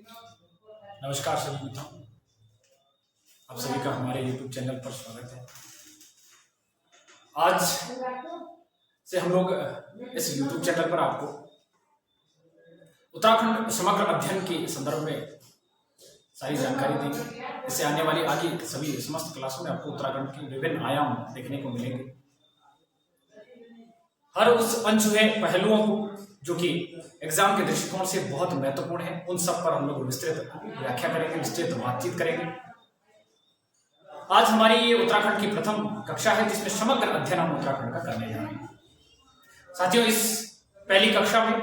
नमस्कार सभी मित्रों, आप सभी का हमारे YouTube चैनल पर स्वागत है। आज से हम लोग इस YouTube चैनल पर आपको उत्तराखंड समग्र अध्ययन के संदर्भ में सारी जानकारी देंगे। इससे आने वाली आगे सभी समस्त क्लासों में आपको उत्तराखंड के विभिन्न आयाम देखने को मिलेंगे। हर उस अनछुए पहलुओं को जो कि एग्जाम के दृष्टिकोण से बहुत महत्वपूर्ण है, उन सब पर हम लोग विस्तृत व्याख्या करेंगे, विस्तृत बातचीत करेंगे। आज हमारी ये उत्तराखंड की प्रथम कक्षा है जिसमें समग्र अध्ययन हम उत्तराखंड का करने जा रहे हैं। साथियों, इस पहली कक्षा में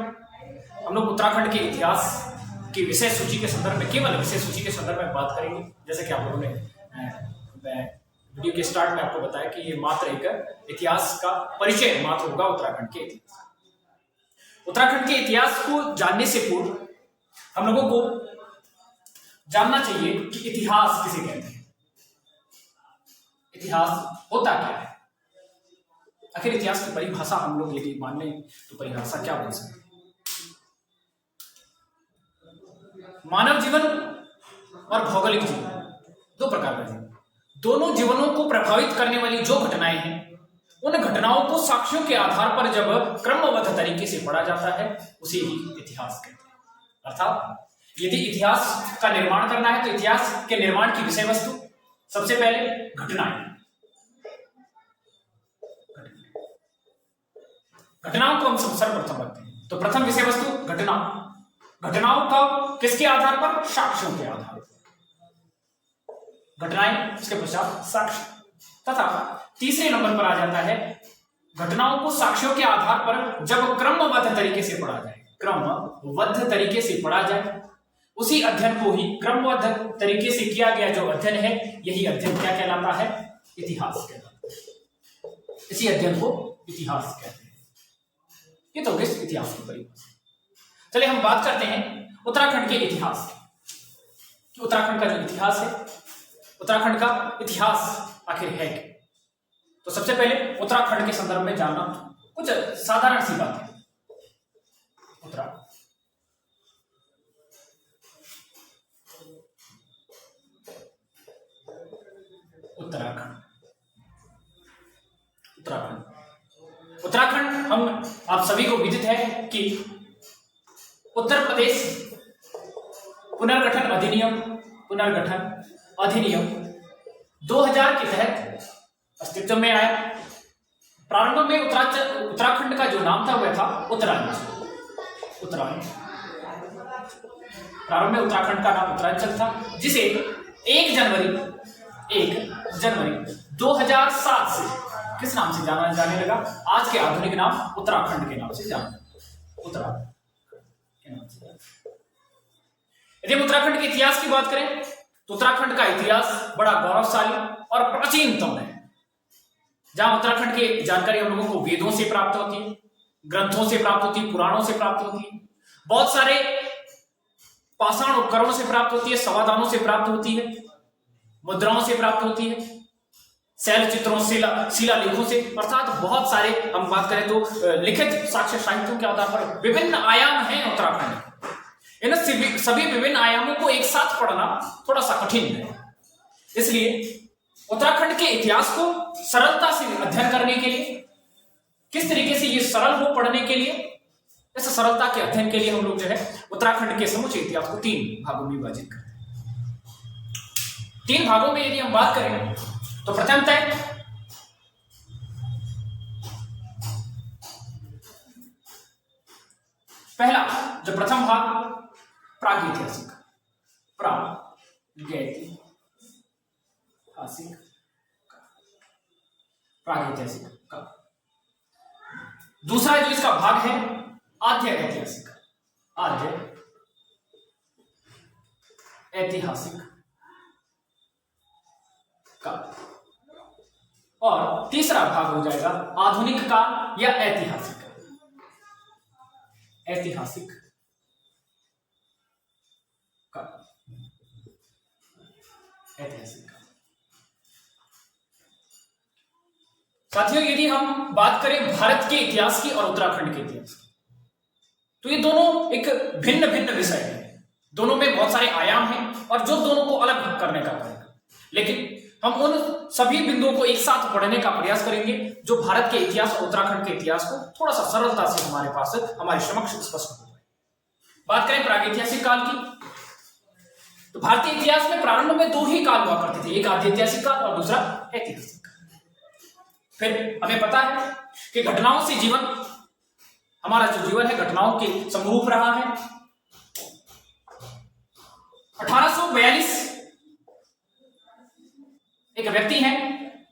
हम लोग उत्तराखंड के इतिहास की विषय सूची के संदर्भ में, केवल विषय सूची के संदर्भ में बात करेंगे। जैसे कि आप लोगों ने वीडियो के स्टार्ट में आपको बताया कि ये मात्र एक इतिहास का परिचय मात्र होगा उत्तराखंड के इतिहास। उत्तराखंड के इतिहास को जानने से पूर्व हम लोगों को जानना चाहिए कि इतिहास किसे कहते हैं, इतिहास होता क्या है। आखिर इतिहास की परिभाषा हम लोग यदि मान लें तो परिभाषा क्या बन सकती है। मानव जीवन और भौगोलिक जीवन दो प्रकार का जीवन, दोनों जीवनों को प्रभावित करने वाली जो घटनाएं हैं, उन घटनाओं को साक्ष्यों के आधार पर जब क्रमबद्ध तरीके से पढ़ा जाता है उसे ही इतिहास कहते हैं। अर्थात यदि इतिहास का निर्माण करना है तो इतिहास के निर्माण की विषय वस्तु सबसे पहले घटनाएं, घटनाओं को हम सर्वप्रथम रखते हैं। तो प्रथम विषय वस्तु घटना, घटनाओं का किसके आधार पर, साक्ष्यों के आधार पर घटनाएं, उसके पश्चात साक्ष्य। तथा तीसरे नंबर पर आ जाता है घटनाओं को साक्ष्यों के आधार पर जब क्रमबद्ध तरीके से पढ़ा जाए, क्रमबद्ध तरीके से पढ़ा जाए, उसी अध्ययन को ही क्रमबद्ध तरीके से किया गया जो अध्ययन है, यही अध्ययन क्या कहलाता है, इतिहास कहलाता है। इसी अध्ययन को इतिहास कहते हैं। ये तो किस इतिहास की परिभाषा। चलिए हम बात करते हैं उत्तराखंड के इतिहास की। उत्तराखंड का जो इतिहास है, उत्तराखंड का इतिहास आखिर है क्या। तो सबसे पहले उत्तराखंड के संदर्भ में जानना कुछ साधारण सी बात है। उत्तराखंड हम आप सभी को विदित है कि उत्तर प्रदेश पुनर्गठन अधिनियम 2000 के तहत अस्तित्व में आया। प्रारंभ में उत्तराखंड का जो नाम था वह था उत्तरांचल। प्रारंभ में उत्तराखंड का नाम उत्तरांचल था, जिसे 1 जनवरी 2007 से किस नाम से जाना जाने लगा, आज के आधुनिक नाम उत्तराखंड के नाम से जाना, उत्तराखंड के नाम से। यदि हम उत्तराखंड के इतिहास की बात करें तो उत्तराखंड का इतिहास बड़ा गौरवशाली और प्राचीनतम है। जहां उत्तराखंड की जानकारी हम लोगों को वेदों से प्राप्त होती है, ग्रंथों से प्राप्त होती है, पुराणों से प्राप्त होती है, बहुत सारे पाषाण उपकरणों से प्राप्त होती है, समाधानों से प्राप्त होती है, मुद्राओं से प्राप्त होती है, शैल चित्रों, शिलालेखों से, अर्थात बहुत सारे हम बात करें तो लिखित साक्ष्य साहित्यों के आधार पर विभिन्न आयाम हैं उत्तराखंड। इन सभी विभिन्न आयामों को एक साथ पढ़ना थोड़ा सा कठिन है। इसलिए उत्तराखंड के इतिहास को सरलता से अध्ययन करने के लिए, किस तरीके से ये सरल हो पढ़ने के लिए, इस सरलता के अध्ययन के लिए हम लोग जो है उत्तराखंड के समूचे इतिहास को 3 भागों में विभाजित करते हैं। 3 भागों में यदि हम बात करें तो प्रथमतः पहला जो प्रथम भाग प्रागैतिहासिक का। दूसरा जो इसका भाग है आद्य ऐतिहासिक का। और तीसरा भाग हो जाएगा आधुनिक काल या ऐतिहासिक का। साथियों, यदि हम बात करें भारत के इतिहास की और उत्तराखंड के इतिहास की, तो ये दोनों एक भिन्न भिन्न विषय है। दोनों में बहुत सारे आयाम हैं और जो दोनों को अलग करने का पड़ेगा, लेकिन हम उन सभी बिंदुओं को एक साथ पढ़ने का प्रयास करेंगे जो भारत के इतिहास और उत्तराखंड के इतिहास को थोड़ा सा सरलता से हमारे पास हमारे समक्ष स्पष्ट हो जाए। बात करें प्रागैतिहासिक काल की, तो भारतीय इतिहास में प्रारंभ में दो ही काल हुआ करते थे, एक आद्यैतिहासिक काल और दूसरा ऐतिहासिक काल। फिर हमें पता है कि घटनाओं से जीवन, हमारा जो जीवन है घटनाओं के समरूप रहा है। 1842 एक व्यक्ति हैं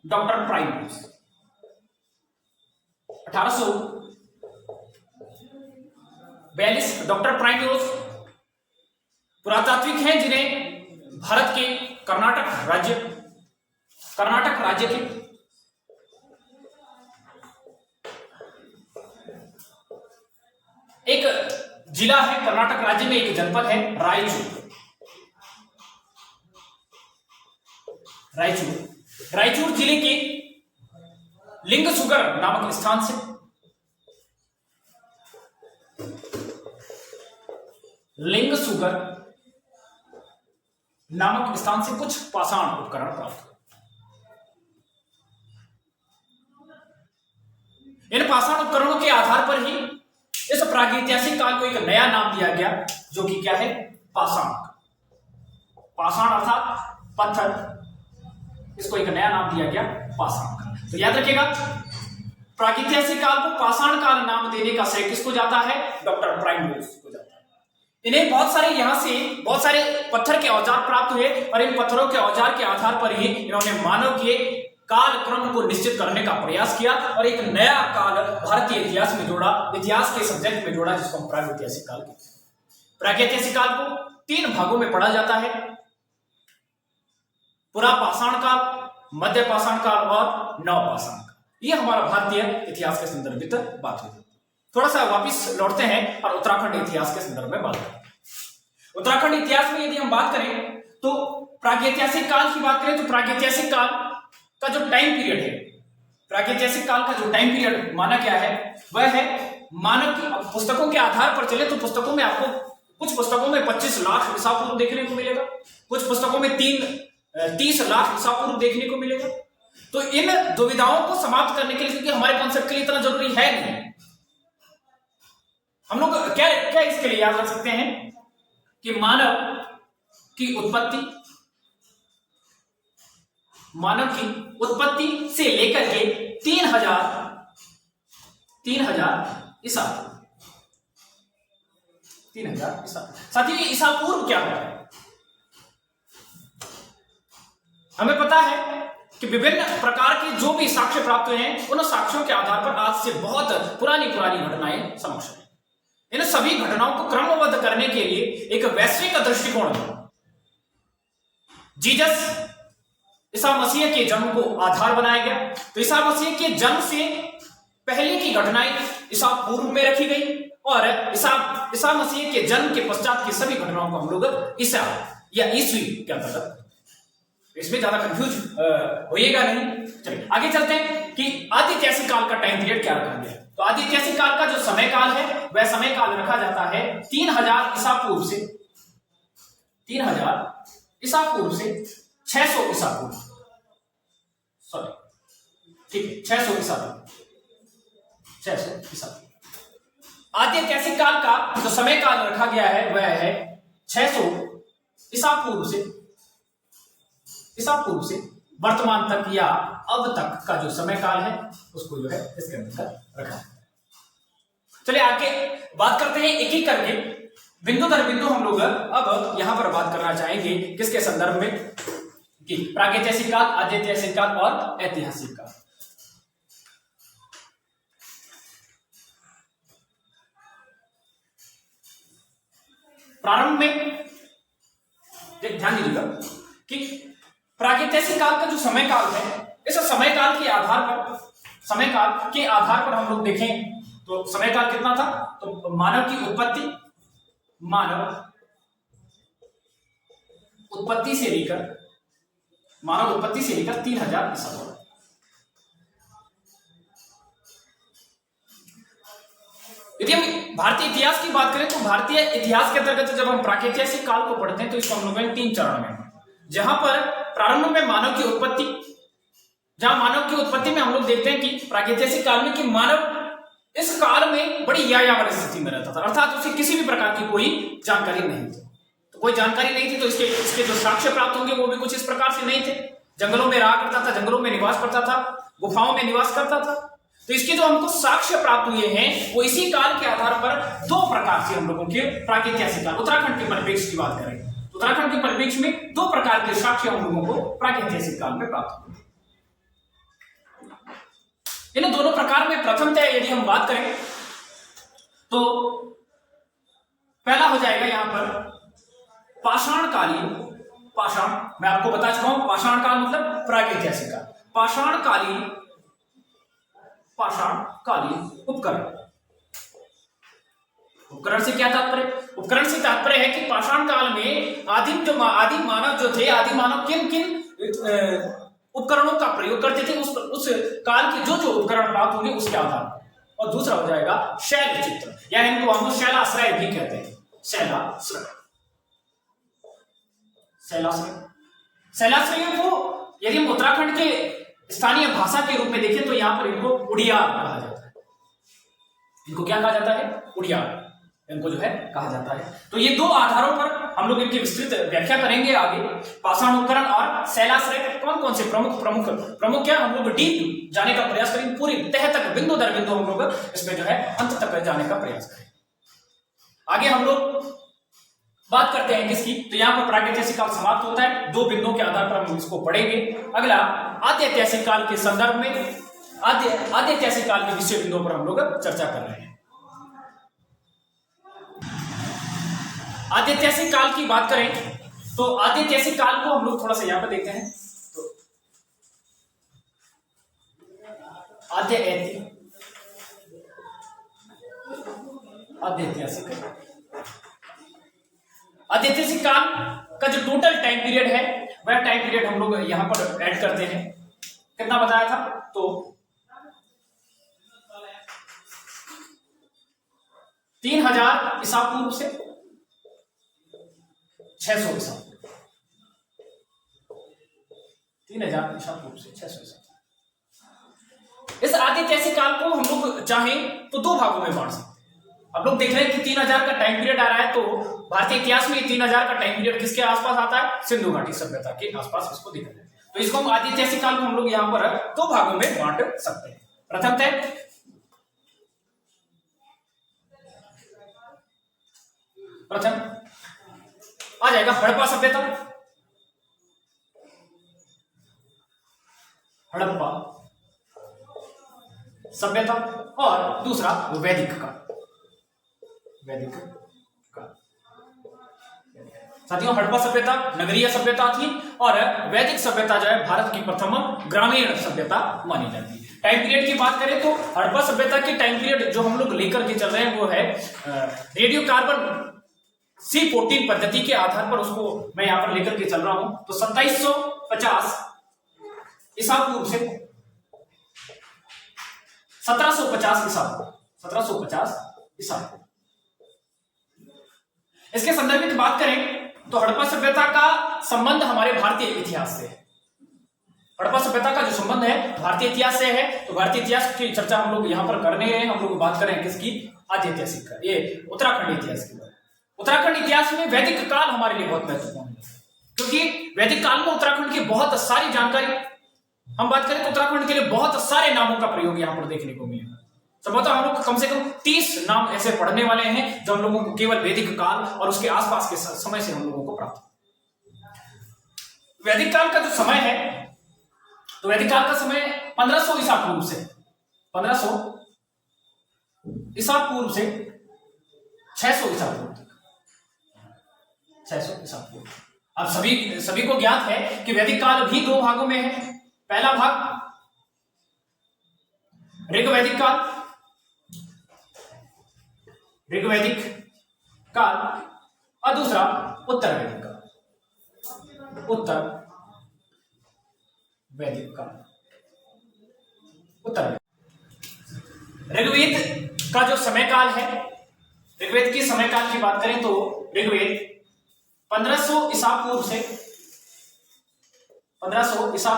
डॉक्टर प्राइमोस। 1842 डॉक्टर प्राइमोस पुरातात्विक हैं जिन्हें भारत के कर्नाटक राज्य के एक जिला है, कर्नाटक राज्य में एक जनपद है रायचूर जिले के लिंगसुगर नामक स्थान से कुछ पाषाण उपकरण प्राप्त हुए। इन पाषाण उपकरणों के आधार पर ही इस प्रागैतिहासिक काल को एक नया नाम दिया गया, जो कि क्या है, पाषाण अर्थात पत्थर, इसको एक नया नाम दिया गया पाषाण काल। तो याद रखिएगा, प्रागैतिहासिक काल को पाषाण काल नाम देने का श्रेय किसको जाता है, डॉक्टर प्राइमोस को जाता है। इन्हें बहुत सारे पत्थर के औजार प्राप्त हुए और इन पत्थरों के औजार के आधार पर ही इन्होंने मानव के काल क्रम को निश्चित करने का प्रयास किया और एक नया काल भारतीय इतिहास में जोड़ा, इतिहास के सब्जेक्ट में जोड़ा, जिसको हम प्रागैतिहासिक काल कहते हैं। प्रागैतिहासिक काल को 3 भागों में पढ़ा जाता है, पुरा पाषाण काल, मध्य पाषाण काल और नव पाषाण काल। ये हमारा भारतीय इतिहास के संदर्भित बात हुई। थोड़ा सा वापिस लौटते हैं और उत्तराखंड इतिहास के संदर्भ में बात करें। उत्तराखंड इतिहास में यदि हम बात करें तो प्रागैतिहासिक काल की बात करें तो प्रागैतिहासिक काल का जो टाइम पीरियड है, प्रागैतिहासिक काल का जो टाइम पीरियड माना गया है वह है मानव की, पुस्तकों के आधार पर चले तो पुस्तकों में आपको कुछ पुस्तकों में 25 लाख ईसा पूर्व देखने को मिलेगा, कुछ पुस्तकों में 30 लाख ईसा पूर्व देखने को मिलेगा। तो इन दुविधाओं को समाप्त करने के लिए, क्योंकि हमारे कॉन्सेप्ट के लिए इतना जरूरी है नहीं, हम लोग क्या इसके लिए याद रख सकते हैं कि मानव की उत्पत्ति से लेकर के 3000 ईसा, 3000 ईसा। साथियों, ये ईसा पूर्व क्या है? हमें पता है कि विभिन्न प्रकार के जो भी साक्ष्य प्राप्त हुए हैं, उन साक्ष्यों के आधार पर आज से बहुत पुरानी घटनाएं समक्ष हैं। इन सभी घटनाओं को क्रमबद्ध करने के लिए एक वैश्विक दृष्टिकोण है। जीसस ईसा मसीह के जन्म को आधार बनाया गया, तो ईसा मसीह के जन्म से पहले की घटनाएं ईसा पूर्व में रखी गई और ईसा मसीह के जन्म के पश्चात की सभी घटनाओं को हम लोग ईसा या ईस्वी के अंतर्गत, इसमें ज्यादा कंफ्यूज होइएगा नहीं। चलिए आगे चलते हैं कि आदिऐतिहासिक काल का टाइम पीरियड क्या रखा गया। तो आदिऐतिहासिक काल का जो समय काल है वह समय काल रखा जाता है 3000 ईसा पूर्व से 600 ईसा पूर्व, सॉरी ठीक है 600 ईसा पूर्व। आदिऐतिहासिक काल का जो समय काल रखा गया है वह है 600 ईसा पूर्व से वर्तमान तक या अब तक का जो समय काल है उसको जो है इसके अंदर रखा है। चलिए आगे बात करते हैं एक एक करके, बिंदु दर बिंदु हम लोग अब यहां पर बात करना चाहेंगे किसके संदर्भ में, कि प्रागैतिहासिक काल, आदिऐतिहासिक काल और ऐतिहासिक काल। प्रारंभ में ध्यान दीजिएगा कि प्रागैतिहासिक काल का जो समय काल है, इस समय काल के आधार पर हम लोग देखें तो समय काल कितना था, तो मानव उत्पत्ति से लेकर 3000 ईसा पूर्व। यदि हम भारतीय इतिहास की बात करें तो भारतीय इतिहास के अंतर्गत जब हम प्रागैतिहासिक काल को पढ़ते हैं तो इसको हम लोग 3 चरण में, जहां पर प्रारंभ में मानव की उत्पत्ति, जहां मानव की उत्पत्ति में हम लोग देखते हैं कि प्रागैतिहासिक काल में कि मानव इस काल में बड़ी यायावर स्थिति में रहता था, अर्थात उसे किसी भी प्रकार की कोई जानकारी नहीं थी। तो कोई जानकारी नहीं थी तो इसके जो साक्ष्य प्राप्त होंगे वो भी कुछ इस प्रकार से नहीं थे। जंगलों में रहा करता था, जंगलों में निवास करता था, गुफाओं में निवास करता था। तो इसके जो हमको साक्ष्य प्राप्त हुए हैं वो इसी काल के आधार पर 2 प्रकार से हम लोगों के प्रागैतिहासिक काल, उत्तराखंड के परिप्रेक्ष्य की बात करें तो उत्तराखंड के परिप्रेक्ष्य में 2 प्रकार के साक्ष्य हम लोगों को प्रागैतिहासिक काल में प्राप्त हुए। इन दोनों प्रकार में प्रथमतः यदि हम बात करें तो पहला हो जाएगा यहां पर पाषाण कालीन। पाषाण, मैं आपको बता चुका हूं, पाषाण काल मतलब प्रागैतिहासिक काल। पाषाण कालीन उपकरण। उपकरण से क्या तात्पर्य? उपकरण से तात्पर्य है कि पाषाण काल में आदिम मानव जो थे, आदिम मानव किन किन उपकरणों का प्रयोग करते थे, उस काल के जो उपकरण प्राप्त होंगे उसके आधार पर। और दूसरा हो जाएगा शैल चित्र, या इनको हम शैलाश्रय भी कहते हैं। शैलाश्रयों को यदि हम उत्तराखंड के स्थानीय भाषा के रूप में देखें तो यहां पर इनको उड़ियार कहा जाता है। इनको क्या कहा जाता है? उड़ियार इनको जो है कहा जाता है। तो ये 2 आधारों पर हम लोग इनकी विस्तृत व्याख्या करेंगे आगे। पाषाण उपकरण और शैलाश्रय कौन कौन से प्रमुख क्या, हम लोग डीप जाने का प्रयास करेंगे, पूरी तह तक, बिंदु दर बिंदु हम लोग इसमें जो है अंत तक जाने का प्रयास करेंगे। आगे हम लोग बात करते हैं किसकी, तो यहां पर प्रागैतिहासिक काल समाप्त होता है। 2 बिंदुओं के आधार पर हम इसको पढ़ेंगे। अगला आद्यऐतिहासिक काल के संदर्भ में आद्यऐतिहासिक काल के विषय बिंदुओं पर हम लोग चर्चा कर रहे हैं। आद्यऐतिहासिक काल की बात करें तो आद्यऐतिहासिक काल को हम लोग थोड़ा सा यहां पर देखते हैं। तो आद्यऐतिहासिक काल का जो टोटल टाइम पीरियड है वह टाइम पीरियड हम लोग यहां पर ऐड करते हैं। कितना बताया था? तो 3000 ईसा पूर्व से 600 ईसा, 3000 ईसा पूर्व से 600 ईसा। इस आद्यऐतिहासिक काल को हम लोग चाहें तो 2 भागों में बांट सकते हैं। अब लोग देख रहे हैं कि 3000 का टाइम पीरियड आ रहा है, तो भारतीय इतिहास में 3000 का टाइम पीरियड किसके आसपास आता है? सिंधु घाटी सभ्यता के आसपास इसको दिख रहा है। तो इसको हम आद्यऐतिहासिक काल को हम लोग यहां पर 2 भागों में बांट सकते हैं। प्रथम आ जाएगा हड़प्पा सभ्यता। हड़प्पा सभ्यता और दूसरा वैदिक काल। साथियों, हड़प्पा सभ्यता नगरीय सभ्यता थी और वैदिक सभ्यता जो है भारत की प्रथम ग्रामीण सभ्यता मानी जाती है। टाइम पीरियड की बात करें तो हड़प्पा सभ्यता की टाइम पीरियड जो हम लोग लेकर के चल रहे हैं वो है रेडियो कार्बन C14 पद्धति के आधार पर, उसको मैं यहां पर लेकर के चल रहा हूं। तो 2750 ईसा पूर्व से 1750 ईसा। इसके संदर्भ में बात करें तो हड़प्पा सभ्यता का संबंध हमारे भारतीय इतिहास से है। हड़प्पा सभ्यता का जो संबंध है भारतीय इतिहास से है। तो भारतीय इतिहास की चर्चा हम लोग यहां पर करने हैं। हम लोग बात करें किसकी? आद्यऐतिहासिक का, ये उत्तराखंड इतिहास की बात। उत्तराखंड इतिहास में वैदिक काल हमारे लिए बहुत महत्वपूर्ण है, क्योंकि वैदिक काल में उत्तराखंड की बहुत सारी जानकारी, हम बात करें तो उत्तराखंड के लिए बहुत सारे नामों का प्रयोग यहां पर देखने को मिलेगा। संभवतः हम लोग कम से कम 30 नाम ऐसे पढ़ने वाले हैं जो हम लोगों को केवल वैदिक काल और उसके आसपास के समय से हम लोगों को प्राप्त। वैदिक काल का जो समय है, तो वैदिक काल का समय 1500 ईसा पूर्व से 600 ईसा पूर्व तक। 600 ईसा पूर्व। अब सभी को ज्ञात है कि वैदिक काल भी 2 भागों में है। पहला भाग ऋग्वैदिक काल और दूसरा उत्तर वैदिक काल। ऋग्वेद का जो समय काल है, ऋग्वेद की समय काल की बात करें तो ऋग्वेद 1500 ईसा पूर्व से 1000 ईसा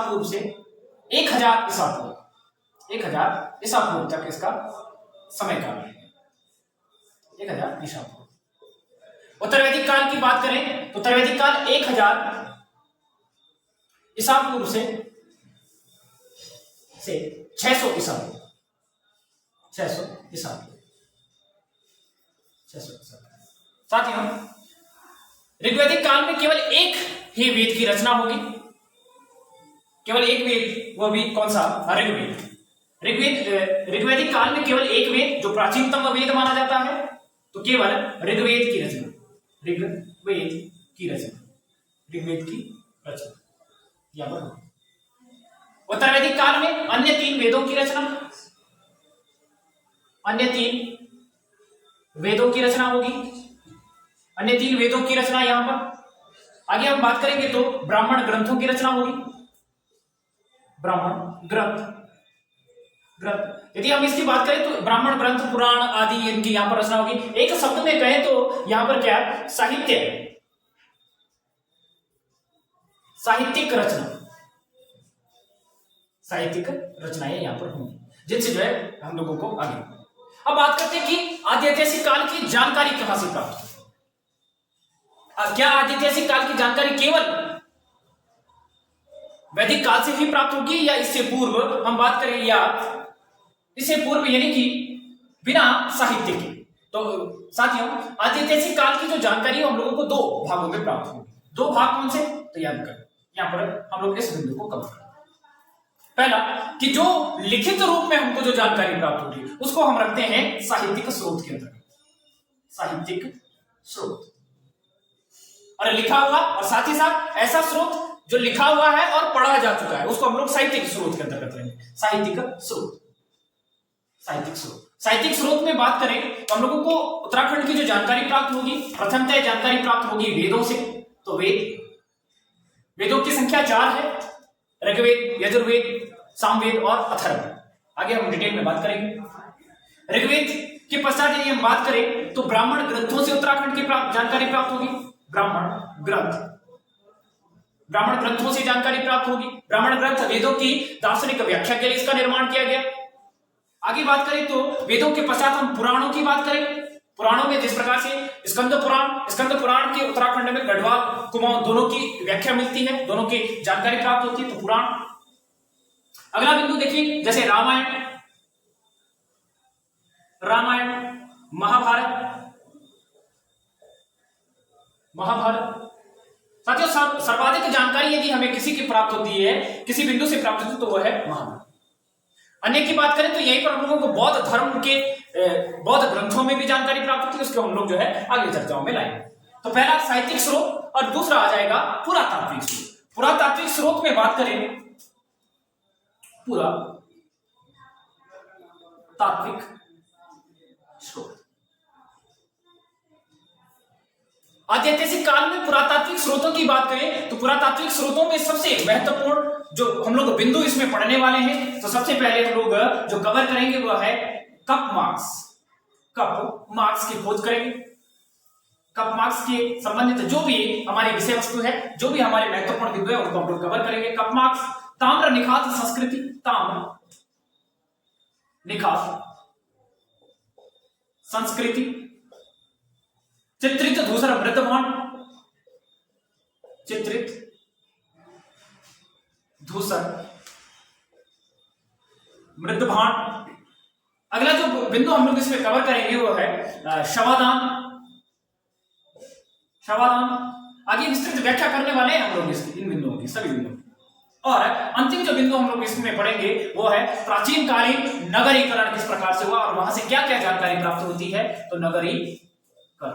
पूर्व तक इसका समय काल है। 1000 ईसा पूर्व। उत्तर वैदिक काल की बात करें तो उत्तर वैदिक काल 1000 ईसा पूर्व से 600 ईसा पूर्व। 600 ईसा पूर्व। साथियों, ऋग्वैदिक काल में केवल एक ही वेद की रचना होगी, केवल एक वेद, वो भी कौन सा? ऋग्वेद। ऋग्वैदिक काल में केवल एक वेद जो प्राचीनतम वेद माना जाता है, तो केवल ऋग्वेद की रचना, ऋग्वेद की रचना यहां पर। उत्तर वैदिक काल में अन्य 3 वेदों की रचना, अन्य 3 वेदों की रचना होगी, अन्य 3 वेदों की रचना यहां पर। आगे हम बात करेंगे तो ब्राह्मण ग्रंथों की रचना होगी, ब्राह्मण ग्रंथ। यदि हम इसकी बात करें तो ब्राह्मण ग्रंथ, पुराण आदि इनकी यहां पर रचना होगी। एक शब्द में कहें तो यहां पर क्या? साहित्यिक रचनाएं यहां पर होंगी, जिनसे जो है हम लोगों को आगे। अब बात करते हैं कि आदि ऐतिहासिक काल की जानकारी कहां से प्राप्त होती? क्या आदि ऐतिहासिक काल की जानकारी केवल वैदिक काल से ही प्राप्त होगी, या इससे पूर्व हम बात करें, या इससे पूर्व यानी कि बिना साहित्य के? तो साथियों, आदि ऐतिहासिक काल की जो जानकारी है हम लोगों को 2 भागों में प्राप्त होगी। 2 भाग कौन से? तो याद करें, यहां पर हम लोग इस बिंदु को कवर करें। पहला कि जो लिखित रूप में हमको जो जानकारी प्राप्त होगी उसको हम रखते हैं साहित्यिक स्रोत के अंतर्गत, साहित्यिक स्रोत। और लिखा हुआ, और साथ ही साथ ऐसा स्रोत जो लिखा हुआ है और पढ़ा जा चुका है, उसको हम लोग साहित्यिक स्रोत के अंतर्गत रखेंगे। साहित्यिक स्रोत में बात करें तो हम लोगों को उत्तराखंड की जो जानकारी प्राप्त होगी, प्रथमतः जानकारी प्राप्त होगी वेदों से। तो वेदों की संख्या 4 है, ऋग्वेद, यजुर्वेद, सामवेद और अथर्ववेद। आगे हम डिटेल में बात करेंगे। ऋग्वेद के पश्चात यदि हम बात करें तो ब्राह्मण ग्रंथों से उत्तराखंड की जानकारी प्राप्त होगी। ब्राह्मण ग्रंथों से जानकारी प्राप्त होगी। ब्राह्मण ग्रंथ वेदों की दार्शनिक व्याख्या के लिए इसका निर्माण किया गया। आगे बात करें तो वेदों के पश्चात हम पुराणों की बात करें। पुराणों में जिस प्रकार से स्कंद पुराण के उत्तराखंड में गढ़वाल, कुमाऊं दोनों की व्याख्या मिलती है, दोनों की जानकारी प्राप्त होती है, तो पुराण। अगला बिंदु देखिए, जैसे रामायण, महाभारत। साथियों, सर्वाधिक जानकारी यदि हमें किसी की प्राप्त होती है, किसी बिंदु से प्राप्त होती है, तो वह है महाभारत। अन्य की बात करें तो यहीं पर हम लोगों को बौद्ध धर्म के बौद्ध ग्रंथों में भी जानकारी प्राप्त होती है, उसको हम लोग जो है आगे चर्चाओं में लाएंगे। तो पहला साहित्यिक स्रोत और दूसरा आ जाएगा पुरातात्विक स्रोत। पुरातात्विक स्रोत में बात करें, पुरातात्विक स्रोत। आदि ऐतिहासिक काल में पुरातात्विक स्रोतों की बात करें तो पुरातात्विक स्रोतों में सबसे महत्वपूर्ण जो हम लोग बिंदु इसमें पढ़ने वाले हैं, तो सबसे पहले हम लोग जो कवर करेंगे वह है कप मार्क्स की खोज करेंगे। कप मार्क्स के संबंधित जो भी हमारी विषय वस्तु है, जो भी हमारे महत्वपूर्ण बिंदु है, उनको हम लोग कवर करेंगे। कप मार्क्स, ताम्र निखात संस्कृति, ताम्र निखात संस्कृति, चित्रित धूसर मृदभांड, चित्रित धूसर मृदभांड। अगला जो बिंदु हम लोग इसमें कवर करेंगे वो है शवादान। आगे विस्तृत व्याख्या करने वाले हैं हम लोग इसकी, इन बिंदुओं की, सभी बिंदुओं की। और अंतिम जो बिंदु हम लोग इसमें पढ़ेंगे वो है प्राचीन कालीन नगरीकरण किस प्रकार से हुआ और वहां से क्या क्या जानकारी प्राप्त होती है। तो नगरीकरण।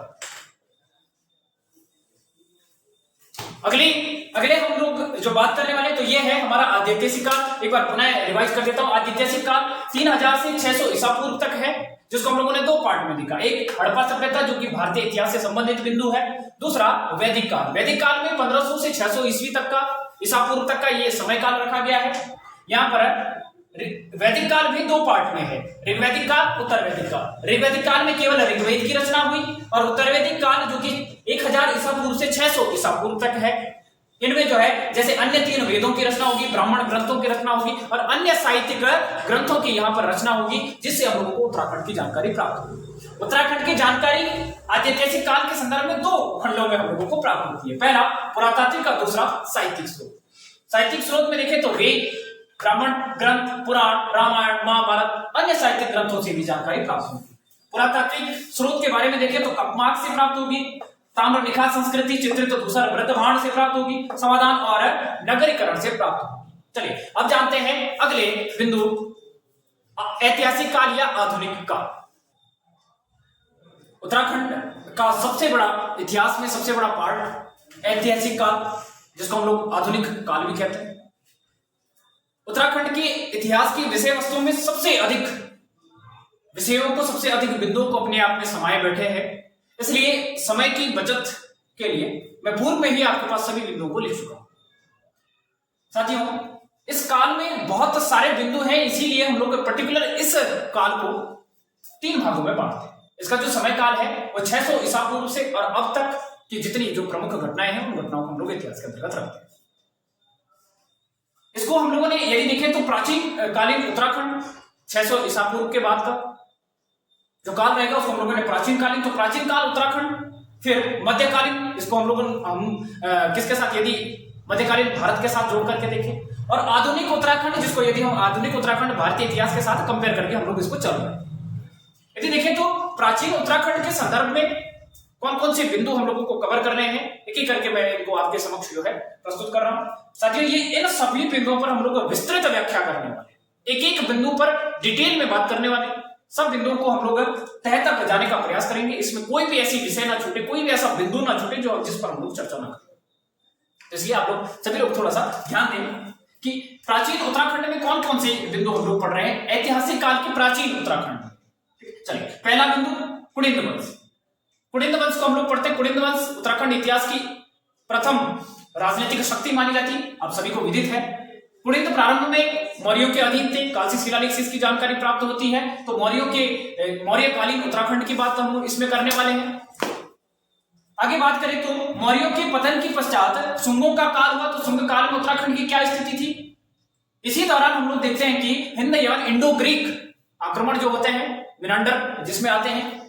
अगले हम लोग जो बात करने वाले तो ये है हमारा आद्यैतिहासिक काल। एक बार पुनः रिवाइज कर देता हूं। आद्यैतिहासिक काल 3000 से 600 ईसा पूर्व तक है, जिसको हम लोगों ने 2 पार्ट में देखा। एक हड़प्पा सभ्यता जो कि भारतीय इतिहास से संबंधित बिंदु है, दूसरा वैदिक काल। वैदिक काल में 1500 से 600 ईस्वी तक का, ईसा पूर्व तक का ये समय काल रखा गया है। यहाँ पर वैदिक काल भी दो पार्ट में है, ऋग्वैदिक काल, उत्तर वैदिक काल। ऋग्वैदिक काल में केवल ऋग्वेद की रचना हुई और उत्तर वैदिक काल जो कि 1000 ईसा पूर्व से 600 ईसा पूर्व तक है, इनमें जो है जैसे अन्य 3 वेदों की रचना होगी, ब्राह्मण ग्रंथों की रचना होगी और अन्य साहित्यिक ग्रंथों की यहाँ पर रचना होगी, जिससे हम लोगों को उत्तराखंड की जानकारी प्राप्त होगी। उत्तराखंड की जानकारी ऐतिहासिक काल के संदर्भ में 2 खंडों में हम लोगों को प्राप्त होती है। पहला पुरातात्विक और दूसरा साहित्यिक स्रोत। साहित्यिक स्रोत में देखें तो वेद, ब्राह्मण ग्रंथ, पुराण, रामायण, महाभारत, अन्य साहित्यिक ग्रंथों से भी जानकारी प्राप्त होगी। पुरातात्विक स्रोत के बारे में देखें तो कप्मार्क से प्राप्त होगी, ताम्र निखात संस्कृति, चित्रित धूसर वृत्तभाण से प्राप्त होगी, समाधान और नगरीकरण से प्राप्त होगी। चलिए अब जानते हैं अगले बिंदु, ऐतिहासिक काल या आधुनिक काल। उत्तराखंड का सबसे बड़ा, इतिहास में सबसे बड़ा पार्ट ऐतिहासिक काल, जिसको हम लोग आधुनिक काल भी कहते हैं। उत्तराखंड के इतिहास की विषय वस्तुओं में सबसे अधिक विषयों को, सबसे अधिक बिंदुओं को अपने आप में समाये बैठे हैं, इसलिए समय की बचत के लिए मैं पूर्व में ही आपके पास सभी बिंदुओं को लिख चुका हूं। साथियों, इस काल में बहुत सारे बिंदु हैं, इसीलिए हम लोग पर्टिकुलर इस काल को 3 भागों में बांटते हैं। इसका जो समय काल है वो 600 ईसा पूर्व से और अब तक की जितनी जो प्रमुख घटनाएं हैं उन घटनाओं को हम लोग इतिहास के अंतर्गत रखते हैं। इसको हम लोगों ने यदि देखें तो प्राचीन कालीन उत्तराखंड 600 ईसा पूर्व के बाद का जो काल रहेगा उसको हम लोगों ने प्राचीन कालीन, तो प्राचीन काल उत्तराखंड। फिर मध्यकालीन, इसको हम लोगों किसके साथ, यदि मध्यकालीन भारत के साथ जोड़ करके देखें, और आधुनिक उत्तराखंड, जिसको यदि हम आधुनिक उत्तराखंड भारतीय इतिहास के साथ कंपेयर करके हम लोग इसको चल रहे हैं। यदि देखें तो प्राचीन उत्तराखंड के संदर्भ में कौन कौन से बिंदु हम लोगों को कवर करने हैं, एक एक करके मैं इनको आपके समक्ष जो है प्रस्तुत कर रहा हूं। साथियों, ये इन सभी बिंदुओं पर हम लोग विस्तृत व्याख्या करने वाले, एक एक बिंदु पर डिटेल में बात करने वाले, सब बिंदुओं को हम लोग तह तक जाने का प्रयास करेंगे। इसमें कोई भी ऐसी विषय ना छूटे, कोई भी ऐसा बिंदु ना छूटे जो जिस पर हम लोग चर्चा ना करें। इसलिए आप लोग सभी लोग थोड़ा सा ध्यान दें कि प्राचीन उत्तराखंड में कौन कौन से बिंदु हम लोग पढ़ रहे हैं, ऐतिहासिक काल के प्राचीन उत्तराखंड। चलिए, पहला बिंदु कुनिंद वंश। कुनिंद वंश को हम लोग पढ़ते हैं। कुनिंद वंश उत्तराखंड इतिहास की प्रथम राजनीतिक शक्ति मानी जाती है, आप सभी को विदित है। कुनिंद प्रारंभ में मौर्यों के अधीन थे, कालसी शिलालेख से इसकी जानकारी प्राप्त होती है। तो मौर्यकालीन उत्तराखंड की बात हम लोग इसमें करने वाले हैं। आगे बात करें तो मौर्यों के पतन के पश्चात शुंगों का काल हुआ, तो शुंग काल में उत्तराखंड की क्या स्थिति थी। इसी दौरान हम लोग देखते हैं कि हिंद एवं इंडो ग्रीक आक्रमण जो होते हैं, मिनांडर जिसमें आते हैं,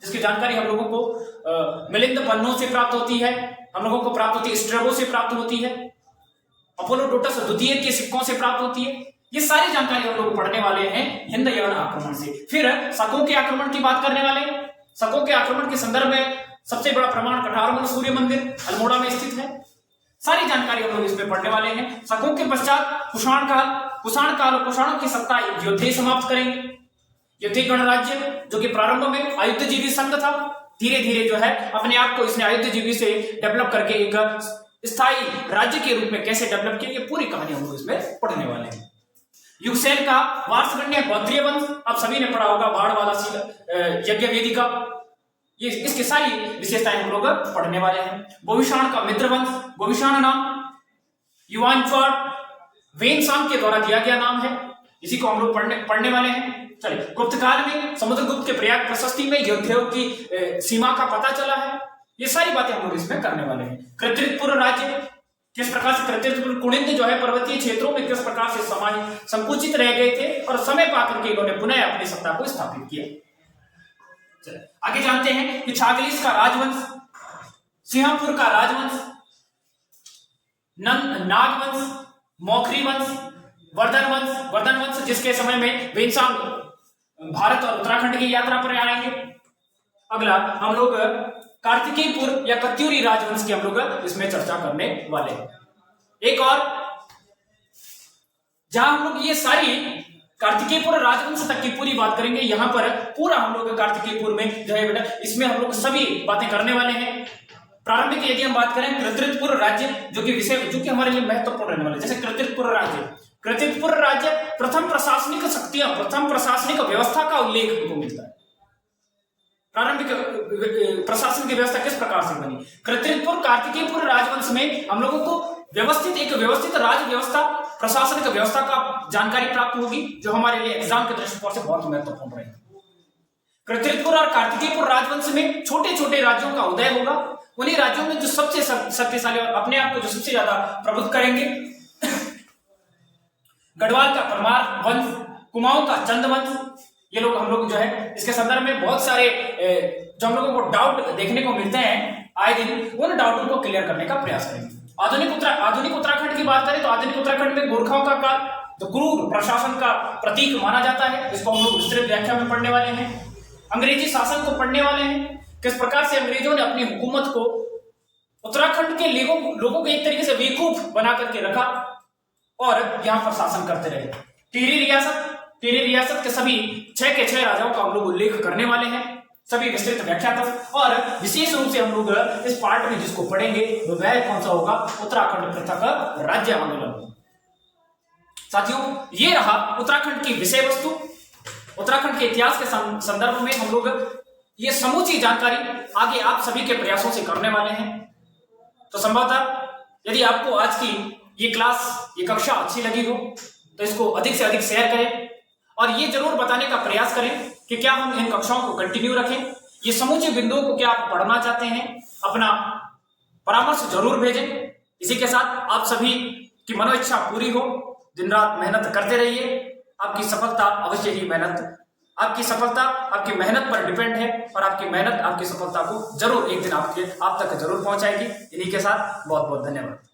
जिसकी जानकारी हम लोगों को मिलिंद पन्नों से प्राप्त होती है, हम लोगों को प्राप्त होती है, स्ट्रेबो से प्राप्त होती है, अपोलोडोटस द्वितीय के सिक्कों से प्राप्त होती है। ये सारी जानकारी हम लोग पढ़ने वाले हैं हिंद यवन आक्रमण से। फिर शकों के आक्रमण की बात करने वाले हैं। शकों के आक्रमण के संदर्भ में सबसे बड़ा प्रमाण कठारमल सूर्य मंदिर अल्मोड़ा में स्थित है। सारी जानकारी हम लोग इसमें पढ़ने वाले हैं। शकों के पश्चात कुषाण काल और कुषाणों की सत्ता योद्धे समाप्त करेंगे। योद्धे गणराज्य जो कि प्रारंभ में आयुधजीवी संघ था, धीरे धीरे जो है अपने आप को इसने आयुधजीवी से डेवलप करके एक स्थायी राज्य के रूप में कैसे डेवलप किया, ये पूरी कहानी हम लोग इसमें पढ़ने वाले हैं। युगसेन का वार्षगण्य गोत्रीय वंश, आप सभी ने पढ़ा होगा, बाढ़ वाला यज्ञ वेदिका, ये इसकी सारी विशेषताएं हम लोग पढ़ने वाले हैं। गोविषाण का मित्र वंश, गोविषाण नाम युवांचवाड़ वेनसांग के द्वारा दिया गया नाम है, इसी को हम लोग पढ़ने वाले हैं। चलिए, गुप्त काल में समुद्रगुप्त के प्रयाग प्रशस्ति में योद्धाओं की सीमा का पता चला है। ये सारी बातें हम लोग इसमें करने वाले हैं। कृतिपुर राज्य किस प्रकार से, कृतिपुर कुनिंद जो है पर्वतीय क्षेत्रों में किस प्रकार से समाज संकुचित रह गए थे और समय पाकर के इन्होंने पुनः अपनी सत्ता को स्थापित किया। चलिए आगे जानते हैं कि छागलीस का राजवंश, सिंहपुर का राजवंश, नागवंश, मौखरी वंश, वर्धन वंश जिसके समय में वेनसांग भारत और उत्तराखंड की यात्रा पर आएंगे। अगला हम लोग कार्तिकेयपुर या कत्यूरी राजवंश की हम लोग इसमें चर्चा करने वाले हैं। एक और जहां हम लोग ये सारी कार्तिकेयपुर राजवंश तक की पूरी बात करेंगे, यहां पर पूरा हम लोग कार्तिकेयपुर में जो है बेटा इसमें हम लोग सभी बातें करने वाले हैं। प्रारंभिक यदि हम बात करें कृतिपुर राज्य जो कि हमारे लिए महत्वपूर्ण रहने वाले, जैसे कृतिपुर राज्य प्रथम प्रशासनिक शक्तियां, प्रथम प्रशासनिक व्यवस्था का उल्लेख हमको मिलता है। प्रारंभिक प्रशासन की व्यवस्था किस प्रकार से बनी, कृतिपुर कार्तिकेयपुर राजवंश में हम लोगों को एक व्यवस्थित राज व्यवस्था प्रशासनिक व्यवस्था का जानकारी प्राप्त होगी, जो हमारे लिए एग्जाम के दृष्टिकोण से बहुत महत्वपूर्ण रहेगी। कृतिपुर और कार्तिकेयपुर राजवंश में छोटे छोटे राज्यों का उदय होगा। उन्हीं राज्यों में जो सबसे शक्तिशाली और अपने आप को जो सबसे ज्यादा प्रबुद्ध करेंगे, गढ़वाल का परमार वंश, कुमाऊं का चंद वंश, ये लोग हम लोग जो है इसके संदर्भ में बहुत सारे जो हम लोगों को डाउट देखने को मिलते हैं आए दिन, उन डाउटों को क्लियर करने का प्रयास करेंगे। आधुनिक उत्तराखंड की बात करें तो आधुनिक उत्तराखंड में गोरखाओं का काल जो क्रूर प्रशासन का प्रतीक माना जाता है, इसको हम लोग विस्तृत व्याख्या में पढ़ने वाले हैं। अंग्रेजी शासन को पढ़ने वाले हैं, किस प्रकार से अंग्रेजों ने अपनी हुकूमत को उत्तराखंड के लोगों को एक तरीके से बेवकूफ बना करके रखा और यहां पर शासन करते रहे। टिहरी रियासत के सभी 6 के 6 राजाओं का हम लोग उल्लेख करने वाले हैं, सभी विस्तृत व्याख्या तक। और विशेष रूप से हम लोग इस पार्ट में जिसको पढ़ेंगे वह कौन सा होगा, उत्तराखंड पृथक राज्य आंदोलन। साथियों, ये रहा उत्तराखंड की विषय वस्तु। उत्तराखंड के इतिहास के संदर्भ में हम लोग ये समूची जानकारी आगे आप सभी के प्रयासों से करने वाले हैं। तो संभवतः यदि आपको आज की ये क्लास, ये कक्षा अच्छी लगी हो तो इसको अधिक से अधिक शेयर करें और ये जरूर बताने का प्रयास करें कि क्या हम इन कक्षाओं को कंटिन्यू रखें, ये समूचे बिंदुओं को क्या आप पढ़ना चाहते हैं, अपना परामर्श जरूर भेजें। इसी के साथ आप सभी की मनोइच्छा पूरी हो, दिन रात मेहनत करते रहिए। आपकी सफलता अवश्य ही आपकी सफलता आपकी मेहनत पर डिपेंड है और आपकी मेहनत आपकी सफलता को जरूर एक दिन आप तक जरूर पहुंचाएगी। इन्हीं के साथ बहुत बहुत धन्यवाद।